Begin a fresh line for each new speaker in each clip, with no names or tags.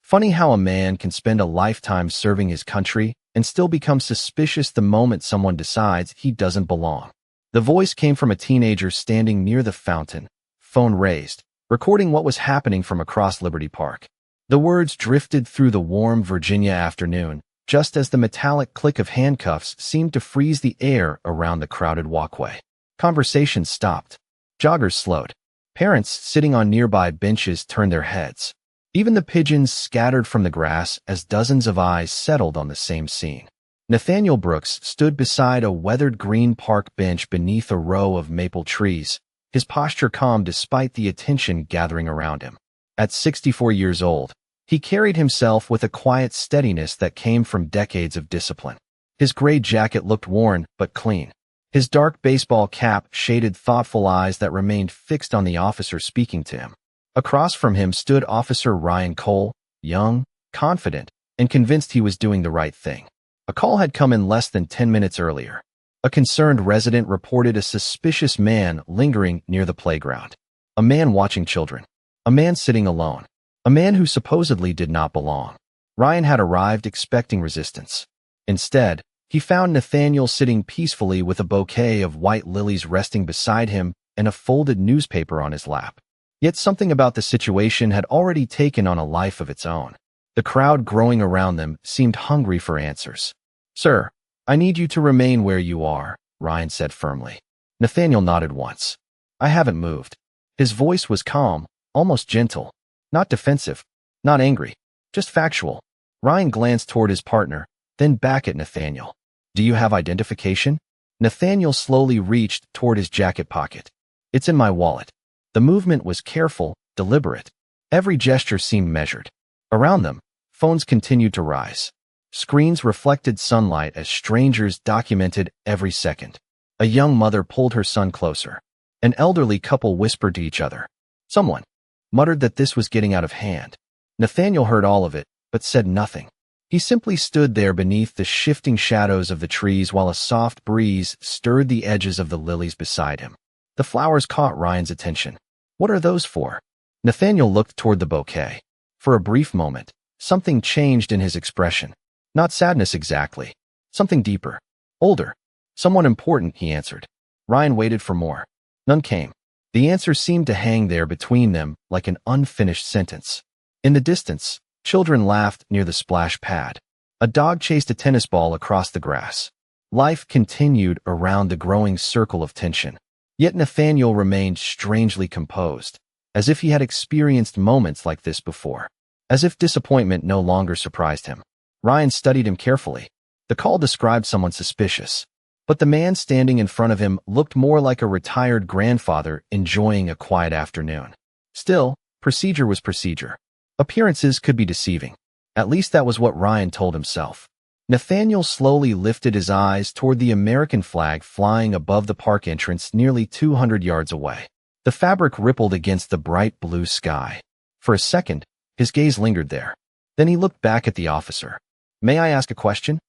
Funny how a man can spend a lifetime serving his country and still become suspicious the moment someone decides he doesn't belong. The voice came from a teenager standing near the fountain, phone raised, recording what was happening from across Liberty Park. The words drifted through the warm Virginia afternoon, just as the metallic click of handcuffs seemed to freeze the air around the crowded walkway. Conversation stopped. Joggers slowed. Parents sitting on nearby benches turned their heads. Even the pigeons scattered from the grass as dozens of eyes settled on the same scene. Nathaniel Brooks stood beside a weathered green park bench beneath a row of maple trees, his posture calm despite the attention gathering around him. At 64 years old, he carried himself with a quiet steadiness that came from decades of discipline. His gray jacket looked worn but clean. His dark baseball cap shaded thoughtful eyes that remained fixed on the officer speaking to him. Across from him stood Officer Ryan Cole, young, confident, and convinced he was doing the right thing. A call had come in less than 10 minutes earlier. A concerned resident reported a suspicious man lingering near the playground. A man watching children. A man sitting alone. A man who supposedly did not belong. Ryan had arrived expecting resistance. Instead, he found Nathaniel sitting peacefully with a bouquet of white lilies resting beside him and a folded newspaper on his lap. Yet something about the situation had already taken on a life of its own. The crowd growing around them seemed hungry for answers. "Sir, I need you to remain where you are," Ryan said firmly. Nathaniel nodded once. "I haven't moved." His voice was calm, almost gentle. Not defensive, not angry, just factual. Ryan glanced toward his partner, then back at Nathaniel. "Do you have identification?" Nathaniel slowly reached toward his jacket pocket. "It's in my wallet." The movement was careful, deliberate. Every gesture seemed measured. Around them, phones continued to rise. Screens reflected sunlight as strangers documented every second. A young mother pulled her son closer. An elderly couple whispered to each other. Someone muttered that this was getting out of hand. Nathaniel heard all of it, but said nothing. He simply stood there beneath the shifting shadows of the trees while a soft breeze stirred the edges of the lilies beside him. The flowers caught Ryan's attention. "What are those for?" Nathaniel looked toward the bouquet. For a brief moment, something changed in his expression. Not sadness exactly. Something deeper. Older. "Someone important," he answered. Ryan waited for more. None came. The answer seemed to hang there between them like an unfinished sentence. In the distance, children laughed near the splash pad. A dog chased a tennis ball across the grass. Life continued around the growing circle of tension. Yet Nathaniel remained strangely composed, as if he had experienced moments like this before. As if disappointment no longer surprised him. Ryan studied him carefully. The call described someone suspicious. But the man standing in front of him looked more like a retired grandfather enjoying a quiet afternoon. Still, procedure was procedure. Appearances could be deceiving. At least that was what Ryan told himself. Nathaniel slowly lifted his eyes toward the American flag flying above the park entrance nearly 200 yards away. The fabric rippled against the bright blue sky. For a second, his gaze lingered there. Then he looked back at the officer. "May I ask a question?"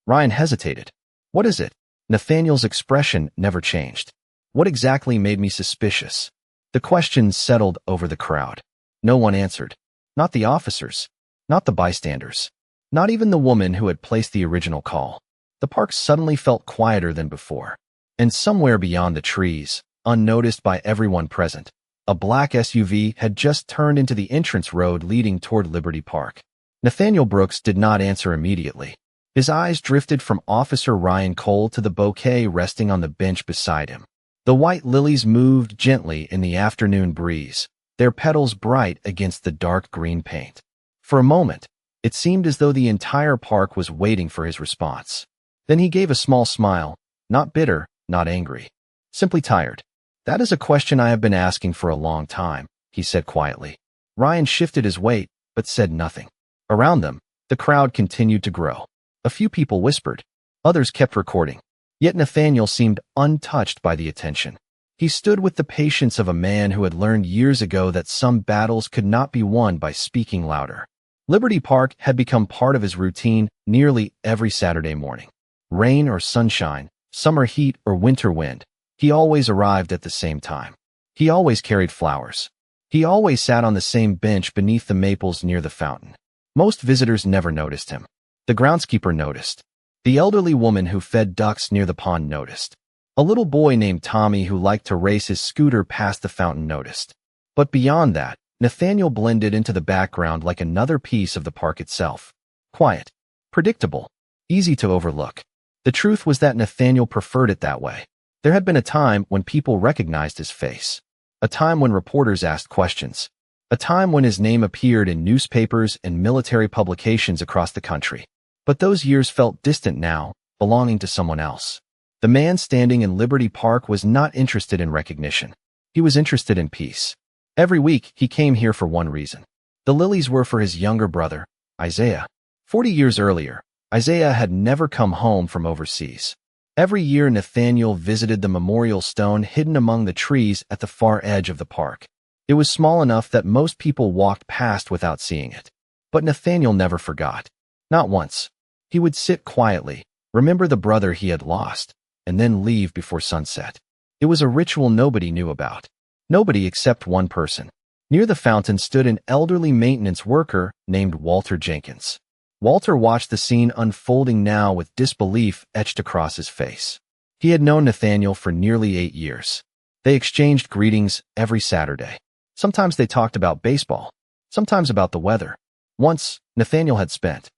Ryan hesitated. "What is it?" Nathaniel's expression never changed. "What exactly made me suspicious?" The question settled over the crowd. No one answered. Not the officers. Not the bystanders. Not even the woman who had placed the original call. The park suddenly felt quieter than before. And somewhere beyond the trees, unnoticed by everyone present, a black SUV had just turned into the entrance road leading toward Liberty Park. Nathaniel Brooks did not answer immediately. His eyes drifted from Officer Ryan Cole to the bouquet resting on the bench beside him. The white lilies moved gently in the afternoon breeze, their petals bright against the dark green paint. For a moment, it seemed as though the entire park was waiting for his response. Then he gave a small smile, not bitter, not angry. Simply tired. "That is a question I have been asking for a long time," he said quietly. Ryan shifted his weight, but said nothing. Around them, the crowd continued to grow. A few people whispered. Others kept recording. Yet Nathaniel seemed untouched by the attention. He stood with the patience of a man who had learned years ago that some battles could not be won by speaking louder. Liberty Park had become part of his routine nearly every Saturday morning. Rain or sunshine, summer heat or winter wind, he always arrived at the same time. He always carried flowers. He always sat on the same bench beneath the maples near the fountain. Most visitors never noticed him. The groundskeeper noticed. The elderly woman who fed ducks near the pond noticed. A little boy named Tommy who liked to race his scooter past the fountain noticed. But beyond that, Nathaniel blended into the background like another piece of the park itself. Quiet, predictable, easy to overlook. The truth was that Nathaniel preferred it that way. There had been a time when people recognized his face. A time when reporters asked questions. A time when his name appeared in newspapers and military publications across the country. But those years felt distant now, belonging to someone else. The man standing in Liberty Park was not interested in recognition. He was interested in peace. Every week, he came here for one reason. The lilies were for his younger brother, Isaiah. 40 years earlier, Isaiah had never come home from overseas. Every year, Nathaniel visited the memorial stone hidden among the trees at the far edge of the park. It was small enough that most people walked past without seeing it. But Nathaniel never forgot. Not once. He would sit quietly, remember the brother he had lost, and then leave before sunset. It was a ritual nobody knew about. Nobody except one person. Near the fountain stood an elderly maintenance worker named Walter Jenkins. Walter watched the scene unfolding now with disbelief etched across his face. He had known Nathaniel for nearly 8 years. They exchanged greetings every Saturday. Sometimes they talked about baseball, sometimes about the weather. Once, Nathaniel had spent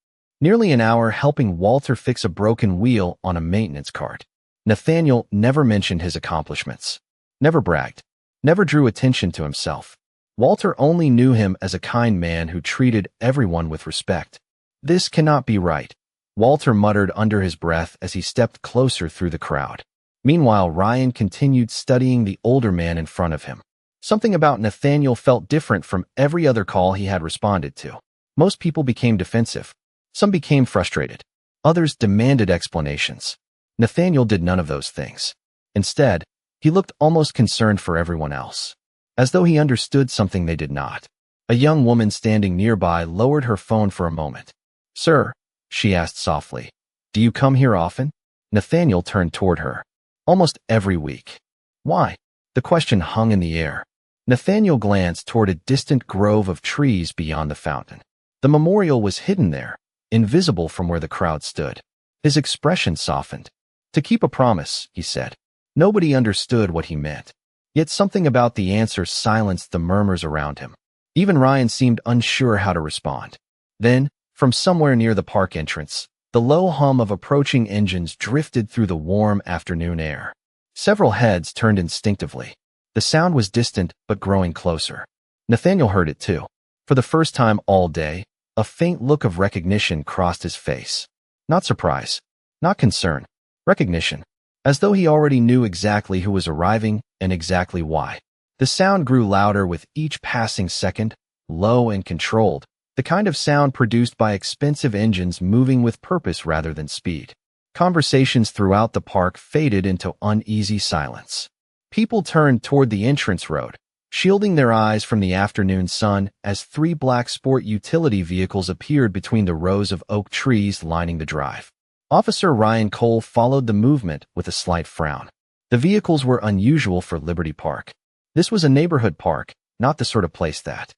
nearly an hour helping Walter fix a broken wheel on a maintenance cart. Nathaniel never mentioned his accomplishments, never bragged, never drew attention to himself. Walter only knew him as a kind man who treated everyone with respect. "This cannot be right," Walter muttered under his breath as he stepped closer through the crowd. Meanwhile, Ryan continued studying the older man in front of him. Something about Nathaniel felt different from every other call he had responded to. Most people became defensive. Some became frustrated. Others demanded explanations. Nathaniel did none of those things. Instead, he looked almost concerned for everyone else, as though he understood something they did not. A young woman standing nearby lowered her phone for a moment. "Sir," she asked softly, "do you come here often?" Nathaniel turned toward her. "Almost every week." "Why?" The question hung in the air. Nathaniel glanced toward a distant grove of trees beyond the fountain. The memorial was hidden there, invisible from where the crowd stood. His expression softened. "To keep a promise," he said. Nobody understood what he meant. Yet something about the answer silenced the murmurs around him. Even Ryan seemed unsure how to respond. Then, from somewhere near the park entrance, the low hum of approaching engines drifted through the warm afternoon air. Several heads turned instinctively. The sound was distant but growing closer. Nathaniel heard it too. For the first time all day, a faint look of recognition crossed his face. Not surprise, not concern, recognition, as though he already knew exactly who was arriving and exactly why. The sound grew louder with each passing second, low and controlled, the kind of sound produced by expensive engines moving with purpose rather than speed. Conversations throughout the park faded into uneasy silence. People turned toward the entrance road, shielding their eyes from the afternoon sun as 3 black sport utility vehicles appeared between the rows of oak trees lining the drive. Officer Ryan Cole followed the movement with a slight frown. The vehicles were unusual for Liberty Park. This was a neighborhood park, not the sort of place that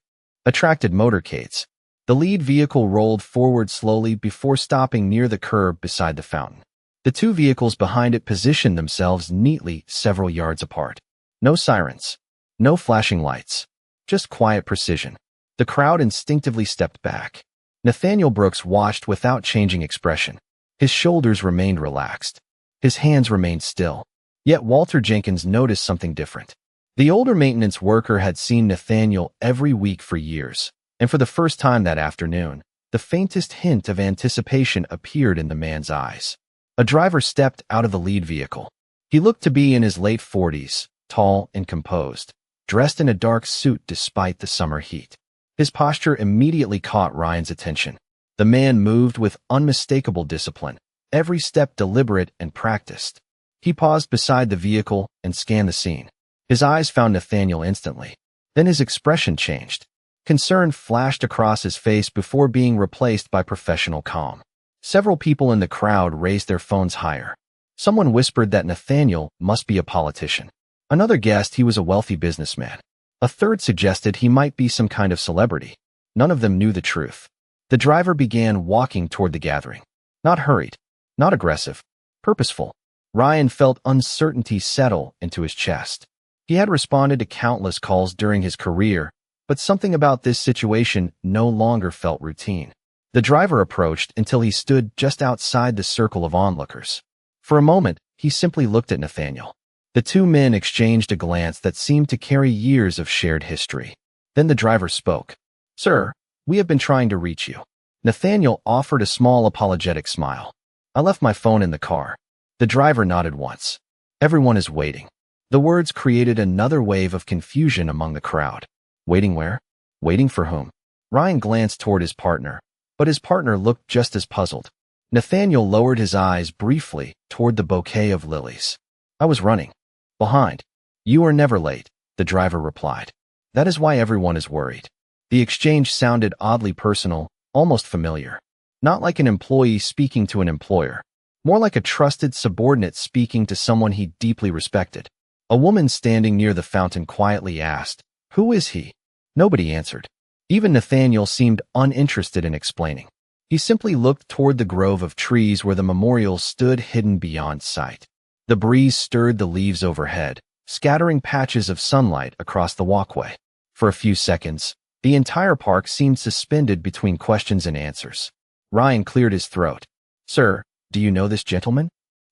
attracted motorcades. The lead vehicle rolled forward slowly before stopping near the curb beside the fountain. The 2 vehicles behind it positioned themselves neatly several yards apart. No sirens, no flashing lights, just quiet precision. The crowd instinctively stepped back. Nathaniel Brooks watched without changing expression. His shoulders remained relaxed. His hands remained still. Yet Walter Jenkins noticed something different. The older maintenance worker had seen Nathaniel every week for years, and for the first time that afternoon, the faintest hint of anticipation appeared in the man's eyes. A driver stepped out of the lead vehicle. He looked to be in his late 40s, tall and composed, dressed in a dark suit despite the summer heat. His posture immediately caught Ryan's attention. The man moved with unmistakable discipline, every step deliberate and practiced. He paused beside the vehicle and scanned the scene. His eyes found Nathaniel instantly. Then his expression changed. Concern flashed across his face before being replaced by professional calm. Several people in the crowd raised their phones higher. Someone whispered that Nathaniel must be a politician. Another guessed he was a wealthy businessman. A third suggested he might be some kind of celebrity. None of them knew the truth. The driver began walking toward the gathering. Not hurried, not aggressive, purposeful. Ryan felt uncertainty settle into his chest. He had responded to countless calls during his career, but something about this situation no longer felt routine. The driver approached until he stood just outside the circle of onlookers. For a moment, he simply looked at Nathaniel. The two men exchanged a glance that seemed to carry years of shared history. Then the driver spoke. "Sir, we have been trying to reach you." Nathaniel offered a small apologetic smile. "I left my phone in the car." The driver nodded once. "Everyone is waiting." The words created another wave of confusion among the crowd. Waiting where? Waiting for whom? Ryan glanced toward his partner, but his partner looked just as puzzled. Nathaniel lowered his eyes briefly toward the bouquet of lilies. "I was running. Behind." "You are never late," the driver replied. "That is why everyone is worried." The exchange sounded oddly personal, almost familiar. Not like an employee speaking to an employer. More like a trusted subordinate speaking to someone he deeply respected. A woman standing near the fountain quietly asked, "Who is he?" Nobody answered. Even Nathaniel seemed uninterested in explaining. He simply looked toward the grove of trees where the memorial stood hidden beyond sight. The breeze stirred the leaves overhead, scattering patches of sunlight across the walkway. For a few seconds, the entire park seemed suspended between questions and answers. Ryan cleared his throat. "Sir, do you know this gentleman?"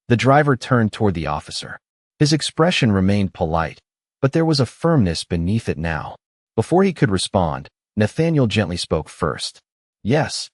The driver turned toward the officer. His expression remained polite, but there was a firmness beneath it now. Before he could respond, Nathaniel gently spoke first. "Yes."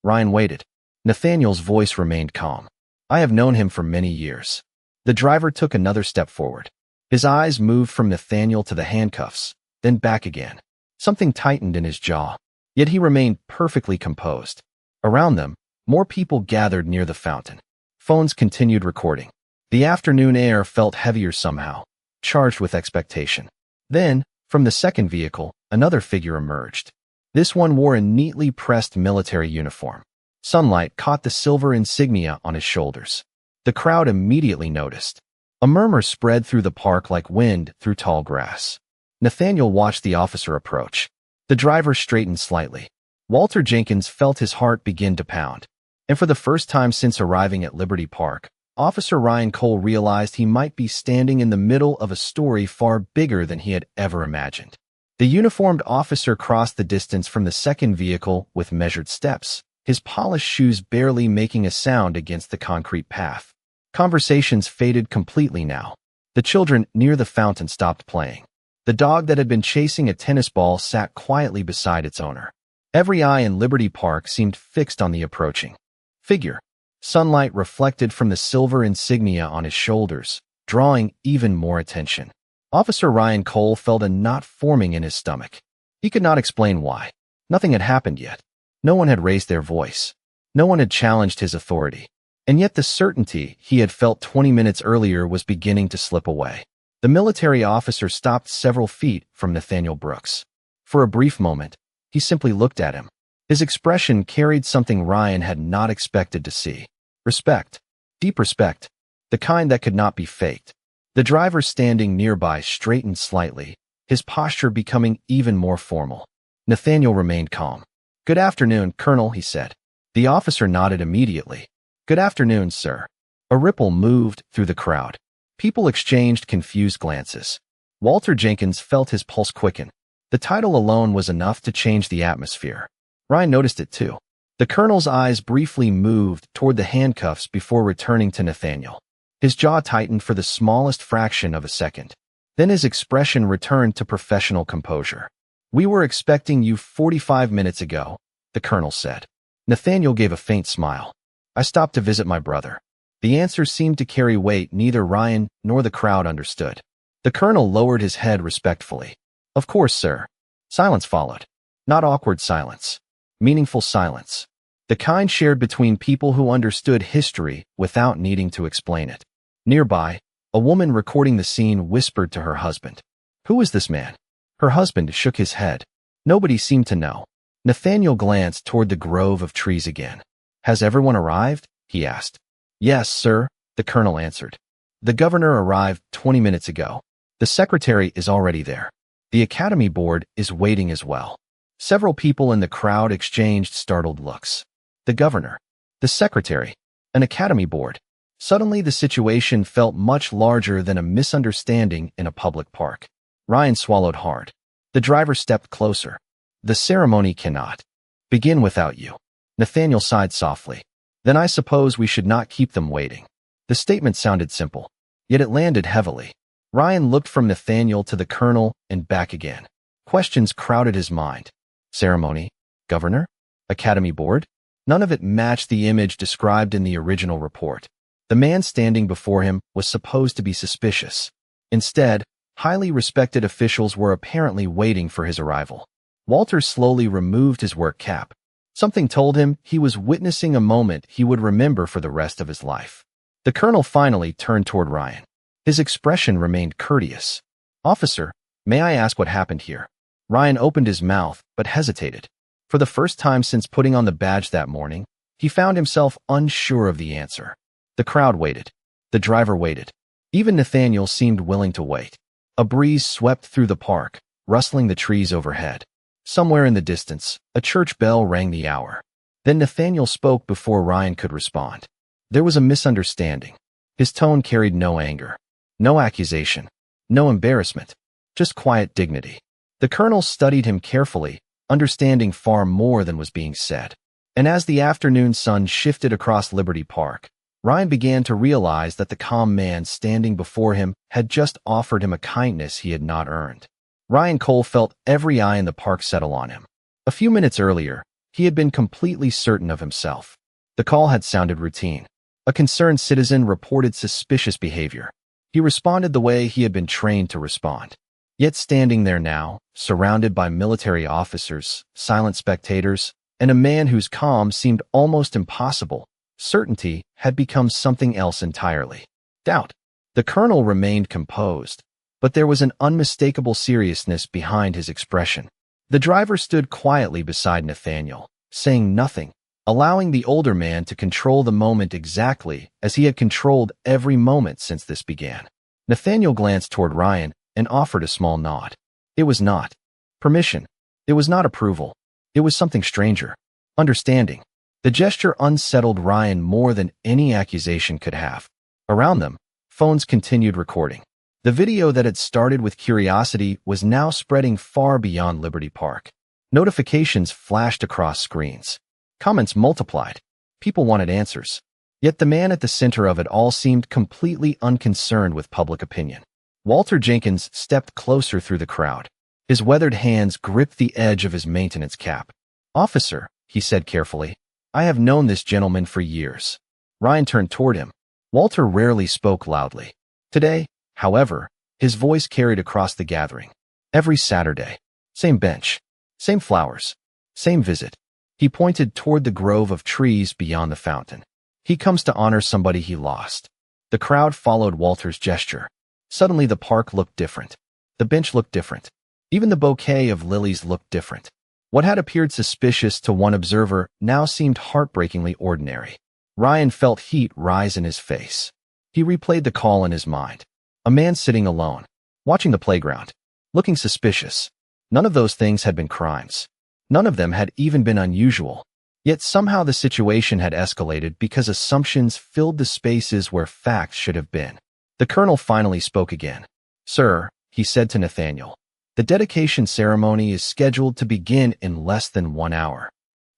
Ryan waited. Nathaniel's voice remained calm. "I have known him for many years." The driver took another step forward. His eyes moved from Nathaniel to the handcuffs, then back again. Something tightened in his jaw, yet he remained perfectly composed. Around them, more people gathered near the fountain. Phones continued recording. The afternoon air felt heavier somehow, charged with expectation. Then, from the second vehicle, another figure emerged. This one wore a neatly pressed military uniform. Sunlight caught the silver insignia on his shoulders. The crowd immediately noticed. A murmur spread through the park like wind through tall grass. Nathaniel watched the officer approach. The driver straightened slightly. Walter Jenkins felt his heart begin to pound. And for the first time since arriving at Liberty Park, Officer Ryan Cole realized he might be standing in the middle of a story far bigger than he had ever imagined. The uniformed officer crossed the distance from the second vehicle with measured steps, his polished shoes barely making a sound against the concrete path. Conversations faded completely now. The children near the fountain stopped playing. The dog that had been chasing a tennis ball sat quietly beside its owner. Every eye in Liberty Park seemed fixed on the approaching figure. Sunlight reflected from the silver insignia on his shoulders, drawing even more attention. Officer Ryan Cole felt a knot forming in his stomach. He could not explain why. Nothing had happened yet. No one had raised their voice. No one had challenged his authority. And yet the certainty he had felt 20 minutes earlier was beginning to slip away. The military officer stopped several feet from Nathaniel Brooks. For a brief moment, he simply looked at him. His expression carried something Ryan had not expected to see. Respect. Deep respect. The kind that could not be faked. The driver standing nearby straightened slightly, his posture becoming even more formal. Nathaniel remained calm. "Good afternoon, Colonel," he said. The officer nodded immediately. "Good afternoon, sir." A ripple moved through the crowd. People exchanged confused glances. Walter Jenkins felt his pulse quicken. The title alone was enough to change the atmosphere. Ryan noticed it too. The colonel's eyes briefly moved toward the handcuffs before returning to Nathaniel. His jaw tightened for the smallest fraction of a second. Then his expression returned to professional composure. "We were expecting you 45 minutes ago," the colonel said. Nathaniel gave a faint smile. "I stopped to visit my brother." The answer seemed to carry weight neither Ryan nor the crowd understood. The colonel lowered his head respectfully. "Of course, sir." Silence followed. Not awkward silence. Meaningful silence. The kind shared between people who understood history without needing to explain it. Nearby, a woman recording the scene whispered to her husband, "Who is this man?" Her husband shook his head. Nobody seemed to know. Nathaniel glanced toward the grove of trees again. "Has everyone arrived?" he asked. "Yes, sir," the colonel answered. "The governor arrived 20 minutes ago. The secretary is already there. The academy board is waiting as well." Several people in the crowd exchanged startled looks. The governor, the secretary, an academy board. Suddenly, the situation felt much larger than a misunderstanding in a public park. Ryan swallowed hard. The driver stepped closer. The ceremony cannot begin without you. Nathaniel sighed softly. Then I suppose we should not keep them waiting. The statement sounded simple, yet it landed heavily. Ryan looked from Nathaniel to the colonel and back again. Questions crowded his mind. Ceremony? Governor? Academy board? None of it matched the image described in the original report. The man standing before him was supposed to be suspicious. Instead, highly respected officials were apparently waiting for his arrival. Walter slowly removed his work cap. Something told him he was witnessing a moment he would remember for the rest of his life. The colonel finally turned toward Ryan. His expression remained courteous. Officer, may I ask what happened here? Ryan opened his mouth, but hesitated. For the first time since putting on the badge that morning, he found himself unsure of the answer. The crowd waited. The driver waited. Even Nathaniel seemed willing to wait. A breeze swept through the park, rustling the trees overhead. Somewhere in the distance, a church bell rang the hour. Then Nathaniel spoke before Ryan could respond. There was a misunderstanding. His tone carried no anger, no accusation, no embarrassment, just quiet dignity. The colonel studied him carefully, understanding far more than was being said. And as the afternoon sun shifted across Liberty Park, Ryan began to realize that the calm man standing before him had just offered him a kindness he had not earned. Ryan Cole felt every eye in the park settle on him. A few minutes earlier, he had been completely certain of himself. The call had sounded routine. A concerned citizen reported suspicious behavior. He responded the way he had been trained to respond. Yet standing there now, surrounded by military officers, silent spectators, and a man whose calm seemed almost impossible, certainty had become something else entirely. Doubt. The colonel remained composed, but there was an unmistakable seriousness behind his expression. The driver stood quietly beside Nathaniel, saying nothing, allowing the older man to control the moment exactly as he had controlled every moment since this began. Nathaniel glanced toward Ryan and offered a small nod. It was not permission. It was not approval. It was something stranger. Understanding. The gesture unsettled Ryan more than any accusation could have. Around them, phones continued recording. The video that had started with curiosity was now spreading far beyond Liberty Park. Notifications flashed across screens. Comments multiplied. People wanted answers. Yet the man at the center of it all seemed completely unconcerned with public opinion. Walter Jenkins stepped closer through the crowd. His weathered hands gripped the edge of his maintenance cap. "Officer," he said carefully, "I have known this gentleman for years." Ryan turned toward him. Walter rarely spoke loudly. Today, however, his voice carried across the gathering. Every Saturday. Same bench. Same flowers. Same visit. He pointed toward the grove of trees beyond the fountain. He comes to honor somebody he lost. The crowd followed Walter's gesture. Suddenly the park looked different. The bench looked different. Even the bouquet of lilies looked different. What had appeared suspicious to one observer now seemed heartbreakingly ordinary. Ryan felt heat rise in his face. He replayed the call in his mind. A man sitting alone, watching the playground, looking suspicious. None of those things had been crimes. None of them had even been unusual. Yet somehow the situation had escalated because assumptions filled the spaces where facts should have been. The colonel finally spoke again. "Sir," he said to Nathaniel, "the dedication ceremony is scheduled to begin in less than 1 hour."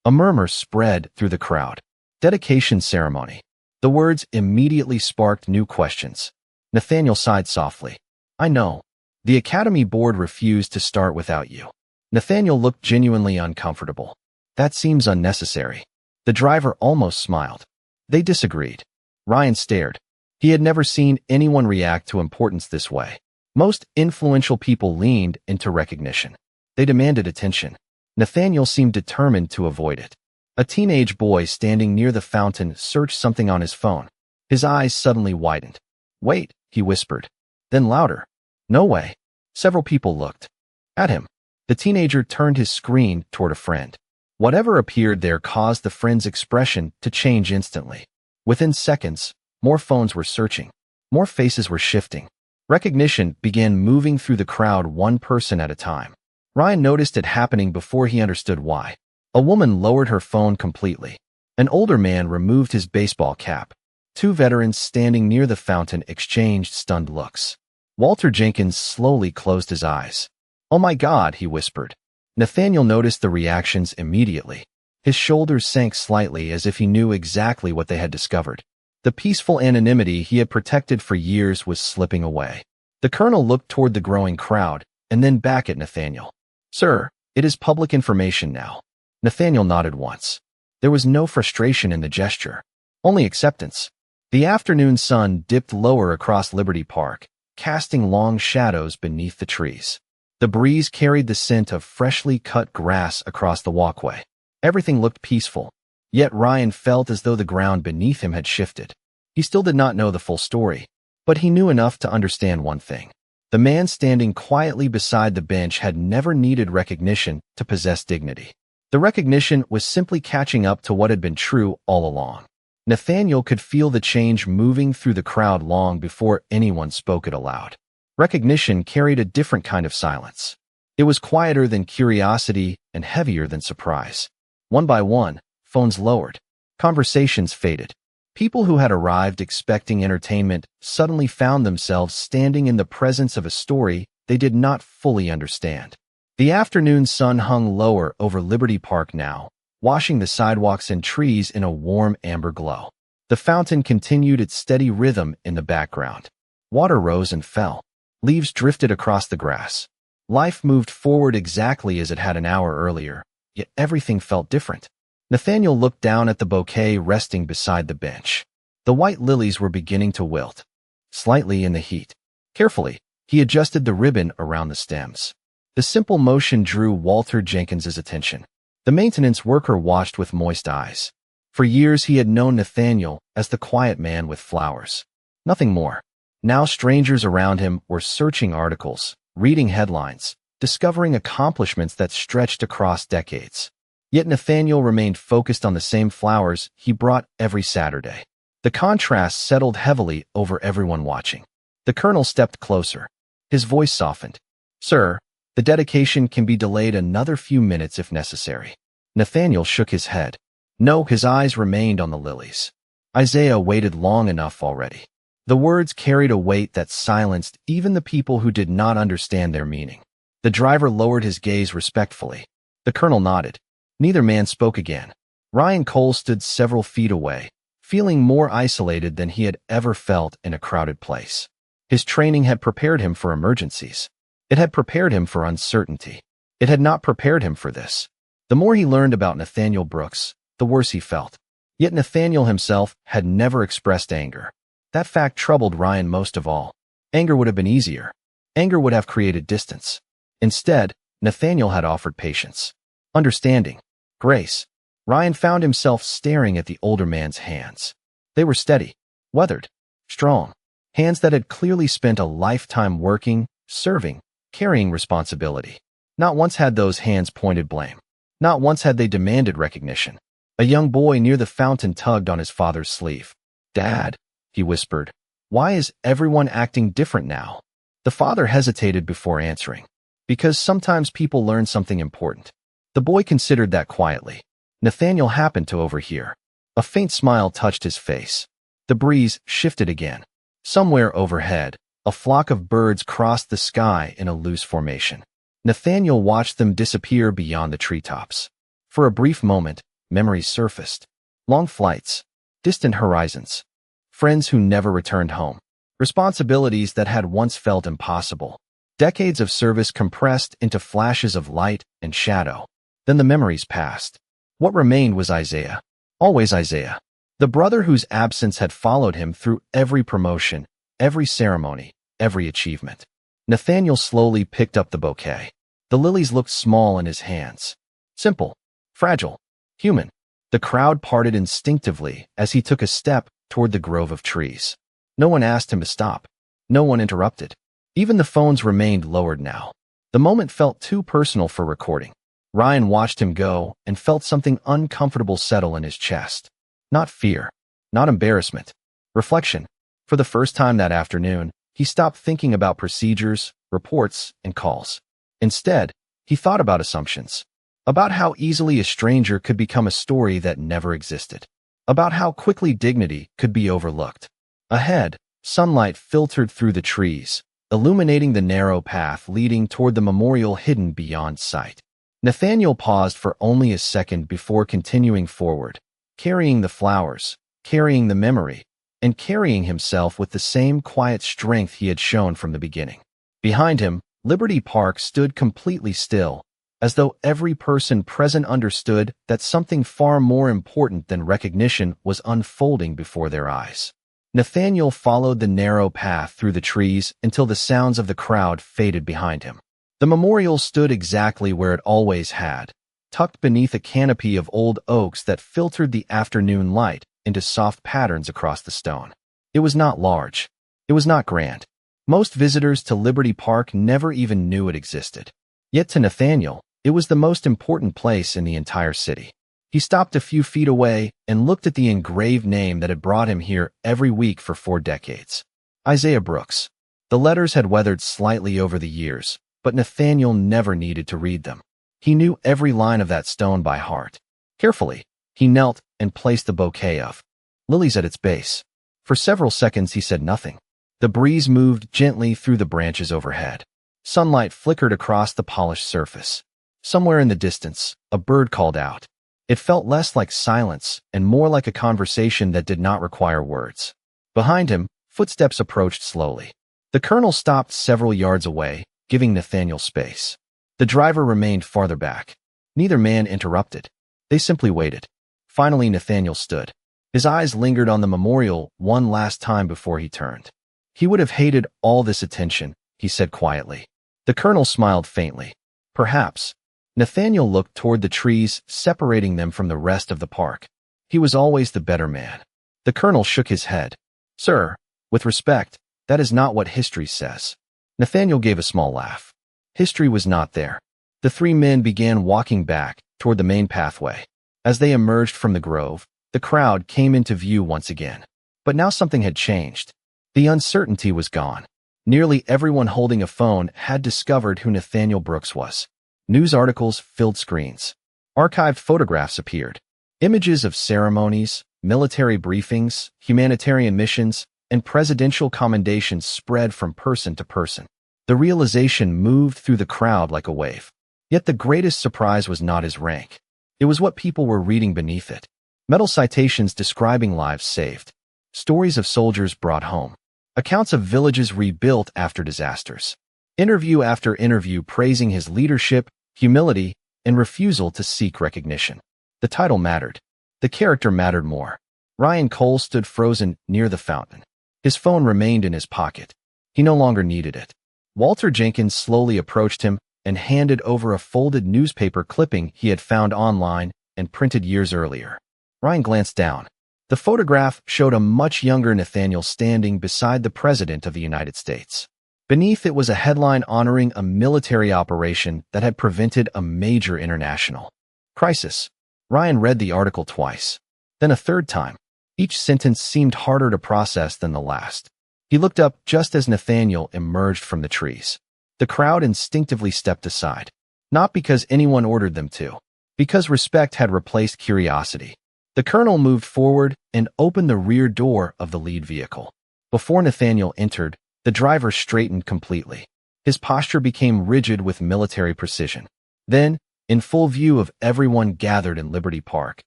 A murmur spread through the crowd. Dedication ceremony. The words immediately sparked new questions. Nathaniel sighed softly. "I know. The Academy Board refused to start without you." Nathaniel looked genuinely uncomfortable. "That seems unnecessary." The driver almost smiled. They disagreed. Ryan stared. He had never seen anyone react to importance this way. Most influential people leaned into recognition. They demanded attention. Nathaniel seemed determined to avoid it. A teenage boy standing near the fountain searched something on his phone. His eyes suddenly widened. "Wait," he whispered. Then louder. "No way." Several people looked at him. The teenager turned his screen toward a friend. Whatever appeared there caused the friend's expression to change instantly. Within seconds, more phones were searching. More faces were shifting. Recognition began moving through the crowd one person at a time. Ryan noticed it happening before he understood why. A woman lowered her phone completely. An older man removed his baseball cap. Two veterans standing near the fountain exchanged stunned looks. Walter Jenkins slowly closed his eyes. "Oh my God," he whispered. Nathaniel noticed the reactions immediately. His shoulders sank slightly as if he knew exactly what they had discovered. The peaceful anonymity he had protected for years was slipping away. The colonel looked toward the growing crowd and then back at Nathaniel. "Sir, it is public information now." Nathaniel nodded once. There was no frustration in the gesture, only acceptance. The afternoon sun dipped lower across Liberty Park, casting long shadows beneath the trees. The breeze carried the scent of freshly cut grass across the walkway. Everything looked peaceful, yet Ryan felt as though the ground beneath him had shifted. He still did not know the full story, but he knew enough to understand one thing. The man standing quietly beside the bench had never needed recognition to possess dignity. The recognition was simply catching up to what had been true all along. Nathaniel could feel the change moving through the crowd long before anyone spoke it aloud. Recognition carried a different kind of silence. It was quieter than curiosity and heavier than surprise. One by one, phones lowered. Conversations faded. People who had arrived expecting entertainment suddenly found themselves standing in the presence of a story they did not fully understand. The afternoon sun hung lower over Liberty Park now, washing the sidewalks and trees in a warm amber glow. The fountain continued its steady rhythm in the background. Water rose and fell. Leaves drifted across the grass. Life moved forward exactly as it had an hour earlier, yet everything felt different. Nathaniel looked down at the bouquet resting beside the bench. The white lilies were beginning to wilt, slightly in the heat. Carefully, he adjusted the ribbon around the stems. The simple motion drew Walter Jenkins's attention. The maintenance worker watched with moist eyes. For years he had known Nathaniel as the quiet man with flowers. Nothing more. Now strangers around him were searching articles, reading headlines, discovering accomplishments that stretched across decades. Yet Nathaniel remained focused on the same flowers he brought every Saturday. The contrast settled heavily over everyone watching. The colonel stepped closer. His voice softened. "Sir, the dedication can be delayed another few minutes if necessary." Nathaniel shook his head. No, his eyes remained on the lilies. Isaiah waited long enough already. The words carried a weight that silenced even the people who did not understand their meaning. The driver lowered his gaze respectfully. The colonel nodded. Neither man spoke again. Ryan Cole stood several feet away, feeling more isolated than he had ever felt in a crowded place. His training had prepared him for emergencies. It had prepared him for uncertainty. It had not prepared him for this. The more he learned about Nathaniel Brooks, the worse he felt. Yet Nathaniel himself had never expressed anger. That fact troubled Ryan most of all. Anger would have been easier. Anger would have created distance. Instead, Nathaniel had offered patience, understanding, grace. Ryan found himself staring at the older man's hands. They were steady, weathered, strong. Hands that had clearly spent a lifetime working, serving, carrying responsibility. Not once had those hands pointed blame. Not once had they demanded recognition. A young boy near the fountain tugged on his father's sleeve. "Dad," he whispered, "why is everyone acting different now?" The father hesitated before answering. "Because sometimes people learn something important." The boy considered that quietly. Nathaniel happened to overhear. A faint smile touched his face. The breeze shifted again. Somewhere overhead, a flock of birds crossed the sky in a loose formation. Nathaniel watched them disappear beyond the treetops. For a brief moment, memories surfaced. Long flights, distant horizons, friends who never returned home, responsibilities that had once felt impossible. Decades of service compressed into flashes of light and shadow. Then the memories passed. What remained was Isaiah. Always Isaiah. The brother whose absence had followed him through every promotion, every ceremony, every achievement. Nathaniel slowly picked up the bouquet. The lilies looked small in his hands. Simple, fragile, human. The crowd parted instinctively as he took a step toward the grove of trees. No one asked him to stop. No one interrupted. Even the phones remained lowered now. The moment felt too personal for recording. Ryan watched him go and felt something uncomfortable settle in his chest. Not fear, not embarrassment. Reflection. For the first time that afternoon, he stopped thinking about procedures, reports, and calls. Instead, He thought about assumptions, about how easily a stranger could become a story that never existed, about how quickly dignity could be overlooked. Ahead, sunlight filtered through the trees, illuminating the narrow path leading toward the memorial hidden beyond sight. Nathaniel paused for only a second before continuing forward, carrying the flowers, carrying the memory, and carrying himself with the same quiet strength he had shown from the beginning. Behind him, Liberty Park stood completely still, as though every person present understood that something far more important than recognition was unfolding before their eyes. Nathaniel followed the narrow path through the trees until the sounds of the crowd faded behind him. The memorial stood exactly where it always had, tucked beneath a canopy of old oaks that filtered the afternoon light into soft patterns across the stone. It was not large. It was not grand. Most visitors to Liberty Park never even knew it existed. Yet to Nathaniel, it was the most important place in the entire city. He stopped a few feet away and looked at the engraved name that had brought him here every week for 4 decades. Isaiah Brooks. The letters had weathered slightly over the years, but Nathaniel never needed to read them. He knew every line of that stone by heart. Carefully, he knelt and placed the bouquet of lilies at its base. For several seconds he said nothing. The breeze moved gently through the branches overhead. Sunlight flickered across the polished surface. Somewhere in the distance, a bird called out. It felt less like silence and more like a conversation that did not require words. Behind him, footsteps approached slowly. The colonel stopped several yards away, giving Nathaniel space. The driver remained farther back. Neither man interrupted. They simply waited. Finally, Nathaniel stood. His eyes lingered on the memorial one last time before he turned. He would have hated all this attention, he said quietly. The colonel smiled faintly. Perhaps. Nathaniel looked toward the trees, separating them from the rest of the park. He was always the better man. The colonel shook his head. Sir, with respect, that is not what history says. Nathaniel gave a small laugh. History was not there. The 3 men began walking back toward the main pathway. As they emerged from the grove, the crowd came into view once again. But now something had changed. The uncertainty was gone. Nearly everyone holding a phone had discovered who Nathaniel Brooks was. News articles filled screens. Archived photographs appeared. Images of ceremonies, military briefings, humanitarian missions, and presidential commendations spread from person to person. The realization moved through the crowd like a wave. Yet the greatest surprise was not his rank. It was what people were reading beneath it. Medal citations describing lives saved. Stories of soldiers brought home. Accounts of villages rebuilt after disasters. Interview after interview praising his leadership, humility, and refusal to seek recognition. The title mattered. The character mattered more. Ryan Cole stood frozen near the fountain. His phone remained in his pocket. He no longer needed it. Walter Jenkins slowly approached him and handed over a folded newspaper clipping he had found online and printed years earlier. Ryan glanced down. The photograph showed a much younger Nathaniel standing beside the President of the United States. Beneath it was a headline honoring a military operation that had prevented a major international crisis. Ryan read the article twice, then a third time. Each sentence seemed harder to process than the last. He looked up just as Nathaniel emerged from the trees. The crowd instinctively stepped aside, not because anyone ordered them to, because respect had replaced curiosity. The colonel moved forward and opened the rear door of the lead vehicle. Before Nathaniel entered, the driver straightened completely. His posture became rigid with military precision. Then, in full view of everyone gathered in Liberty Park,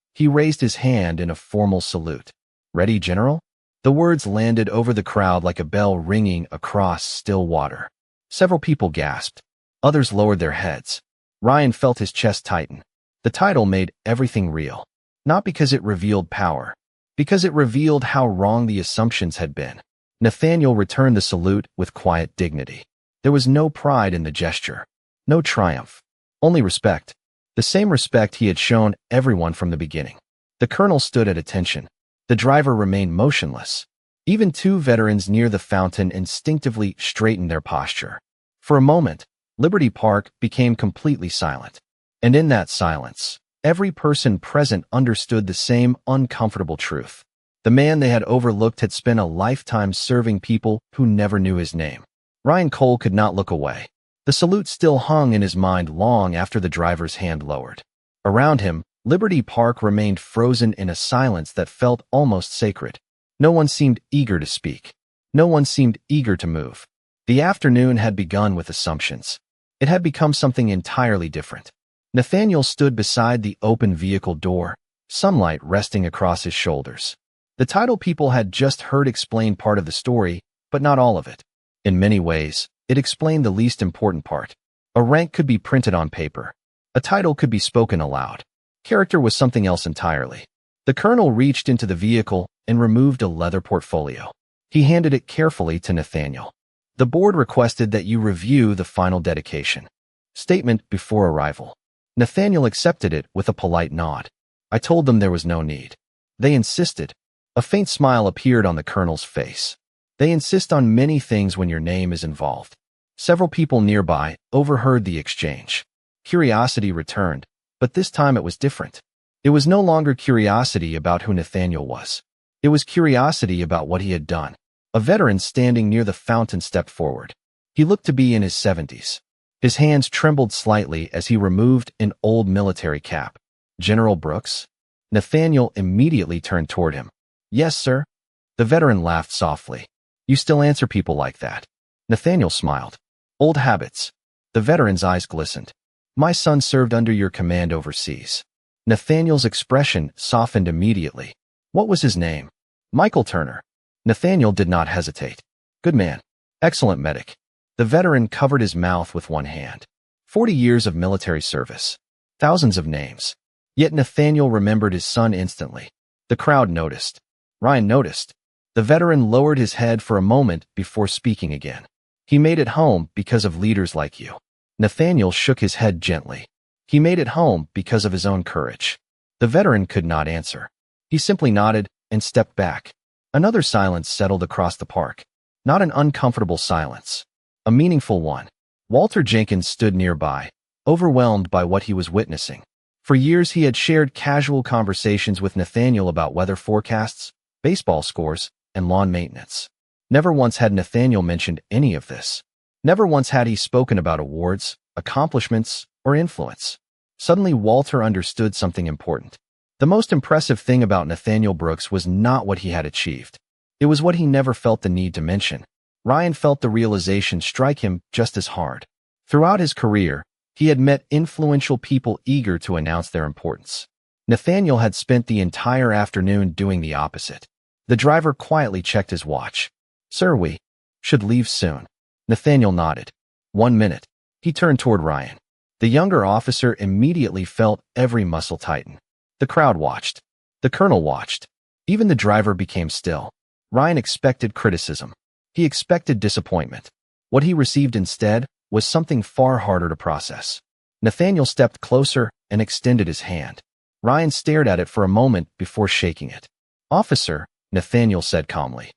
he raised his hand in a formal salute. "Ready, General?" The words landed over the crowd like a bell ringing across still water. Several people gasped. Others lowered their heads. Ryan felt his chest tighten. The title made everything real. Not because it revealed power, because it revealed how wrong the assumptions had been. Nathaniel returned the salute with quiet dignity. There was no pride in the gesture, no triumph, only respect. The same respect he had shown everyone from the beginning. The colonel stood at attention. The driver remained motionless. Even 2 veterans near the fountain instinctively straightened their posture. For a moment, Liberty Park became completely silent. And in that silence, every person present understood the same uncomfortable truth. The man they had overlooked had spent a lifetime serving people who never knew his name. Ryan Cole could not look away. The salute still hung in his mind long after the driver's hand lowered. Around him, Liberty Park remained frozen in a silence that felt almost sacred. No one seemed eager to speak. No one seemed eager to move. The afternoon had begun with assumptions. It had become something entirely different. Nathaniel stood beside the open vehicle door, sunlight resting across his shoulders. The title people had just heard explain part of the story, but not all of it. In many ways, it explained the least important part. A rank could be printed on paper. A title could be spoken aloud. Character was something else entirely. The colonel reached into the vehicle and removed a leather portfolio. He handed it carefully to Nathaniel. The board requested that you review the final dedication statement before arrival. Nathaniel accepted it with a polite nod. I told them there was no need. They insisted. A faint smile appeared on the colonel's face. They insist on many things when your name is involved. Several people nearby overheard the exchange. Curiosity returned, but this time it was different. It was no longer curiosity about who Nathaniel was. It was curiosity about what he had done. A veteran standing near the fountain stepped forward. He looked to be in his 70s. His hands trembled slightly as he removed an old military cap. General Brooks? Nathaniel immediately turned toward him. Yes, sir. The veteran laughed softly. You still answer people like that. Nathaniel smiled. Old habits. The veteran's eyes glistened. My son served under your command overseas. Nathaniel's expression softened immediately. What was his name? Michael Turner. Nathaniel did not hesitate. Good man. Excellent medic. The veteran covered his mouth with one hand. 40 years of military service. Thousands of names. Yet Nathaniel remembered his son instantly. The crowd noticed. Ryan noticed. The veteran lowered his head for a moment before speaking again. He made it home because of leaders like you. Nathaniel shook his head gently. He made it home because of his own courage. The veteran could not answer. He simply nodded and stepped back. Another silence settled across the park. Not an uncomfortable silence. A meaningful one. Walter Jenkins stood nearby, overwhelmed by what he was witnessing. For years he had shared casual conversations with Nathaniel about weather forecasts, baseball scores, and lawn maintenance. Never once had Nathaniel mentioned any of this. Never once had he spoken about awards, accomplishments, or influence. Suddenly Walter understood something important. The most impressive thing about Nathaniel Brooks was not what he had achieved. It was what he never felt the need to mention. Ryan felt the realization strike him just as hard. Throughout his career, he had met influential people eager to announce their importance. Nathaniel had spent the entire afternoon doing the opposite. The driver quietly checked his watch. Sir, we should leave soon. Nathaniel nodded. 1 minute. He turned toward Ryan. The younger officer immediately felt every muscle tighten. The crowd watched. The colonel watched. Even the driver became still. Ryan expected criticism. He expected disappointment. What he received instead was something far harder to process. Nathaniel stepped closer and extended his hand. Ryan stared at it for a moment before shaking it. Officer, Nathaniel said calmly.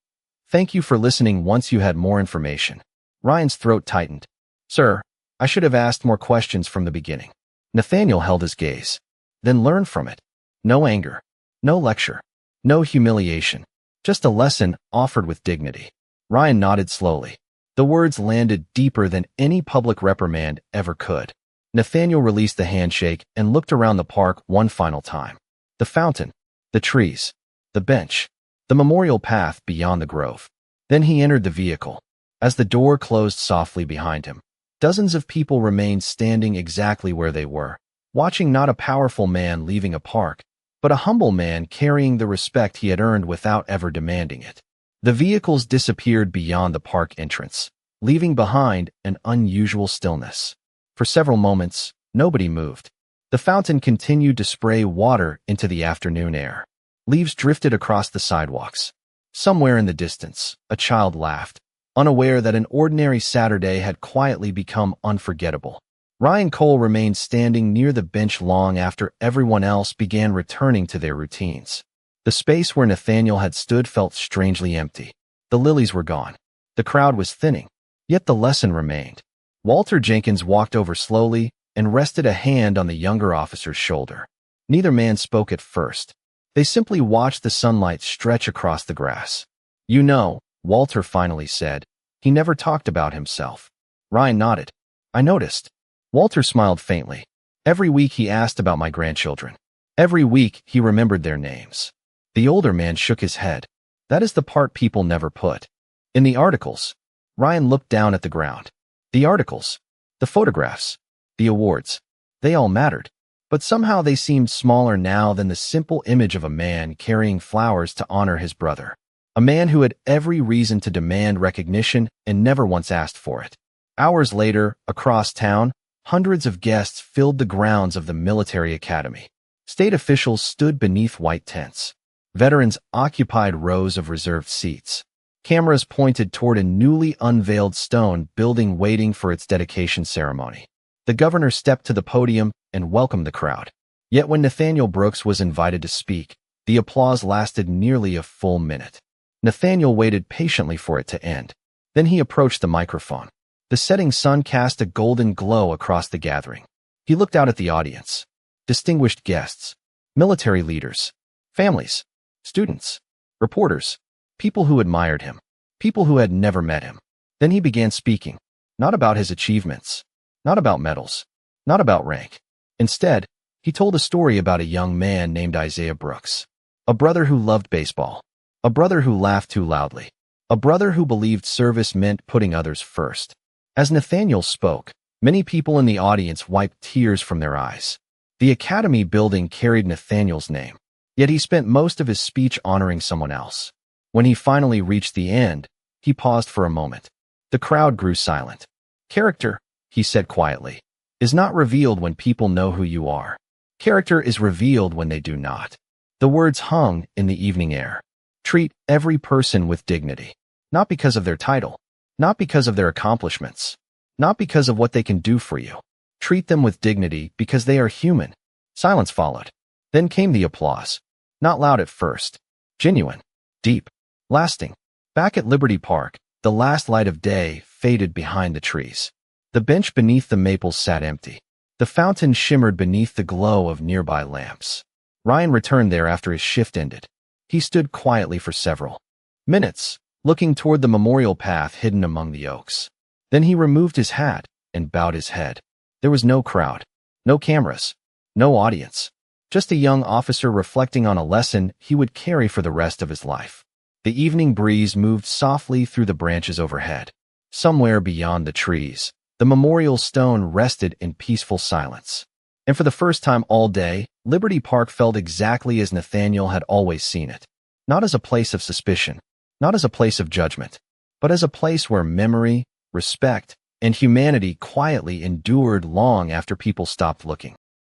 Thank you for listening once you had more information. Ryan's throat tightened. Sir, I should have asked more questions from the beginning. Nathaniel held his gaze. Then learn from it. No anger. No lecture. No humiliation. Just a lesson offered with dignity. Ryan nodded slowly. The words landed deeper than any public reprimand ever could. Nathaniel released the handshake and looked around the park one final time. The fountain, the trees, the bench, the memorial path beyond the grove. Then he entered the vehicle. As the door closed softly behind him, dozens of people remained standing exactly where they were, watching not a powerful man leaving a park, but a humble man carrying the respect he had earned without ever demanding it. The vehicles disappeared beyond the park entrance, leaving behind an unusual stillness. For several moments, nobody moved. The fountain continued to spray water into the afternoon air. Leaves drifted across the sidewalks. Somewhere in the distance, a child laughed, unaware that an ordinary Saturday had quietly become unforgettable. Ryan Cole remained standing near the bench long after everyone else began returning to their routines. The space where Nathaniel had stood felt strangely empty. The lilies were gone. The crowd was thinning. Yet the lesson remained. Walter Jenkins walked over slowly and rested a hand on the younger officer's shoulder. Neither man spoke at first. They simply watched the sunlight stretch across the grass. You know, Walter finally said, he never talked about himself. Ryan nodded. I noticed. Walter smiled faintly. Every week he asked about my grandchildren. Every week he remembered their names. The older man shook his head. That is the part people never put. In the articles. Ryan looked down at the ground. The articles. The photographs. The awards. They all mattered. But somehow they seemed smaller now than the simple image of a man carrying flowers to honor his brother. A man who had every reason to demand recognition and never once asked for it. Hours later, across town, hundreds of guests filled the grounds of the military academy. State officials stood beneath white tents. Veterans occupied rows of reserved seats. Cameras pointed toward a newly unveiled stone building waiting for its dedication ceremony. The governor stepped to the podium and welcomed the crowd. Yet when Nathaniel Brooks was invited to speak, the applause lasted nearly a full minute. Nathaniel waited patiently for it to end. Then he approached the microphone. The setting sun cast a golden glow across the gathering. He looked out at the audience. Distinguished guests, military leaders, families, students, reporters, people who admired him, people who had never met him. Then he began speaking, not about his achievements, not about medals, not about rank. Instead, he told a story about a young man named Isaiah Brooks, a brother who loved baseball, a brother who laughed too loudly, a brother who believed service meant putting others first. As Nathaniel spoke, many people in the audience wiped tears from their eyes. The academy building carried Nathaniel's name, yet he spent most of his speech honoring someone else. When he finally reached the end, he paused for a moment. The crowd grew silent. Character, he said quietly, is not revealed when people know who you are. Character is revealed when they do not. The words hung in the evening air. Treat every person with dignity, not because of their title, not because of their accomplishments, not because of what they can do for you. Treat them with dignity because they are human. Silence followed. Then came the applause. Not loud at first. Genuine. Deep. Lasting. Back at Liberty Park, the last light of day faded behind the trees. The bench beneath the maples sat empty. The fountain shimmered beneath the glow of nearby lamps. Ryan returned there after his shift ended. He stood quietly for several minutes, looking toward the memorial path hidden among the oaks. Then he removed his hat and bowed his head. There was no crowd, no cameras, no audience, just a young officer reflecting on a lesson he would carry for the rest of his life. The evening breeze moved softly through the branches overhead. Somewhere beyond the trees, the memorial stone rested in peaceful silence. And for the first time all day, Liberty Park felt exactly as Nathaniel had always seen it. Not as a place of suspicion, not as a place of judgment, but as a place where memory, respect, and humanity quietly endured long after people stopped looking.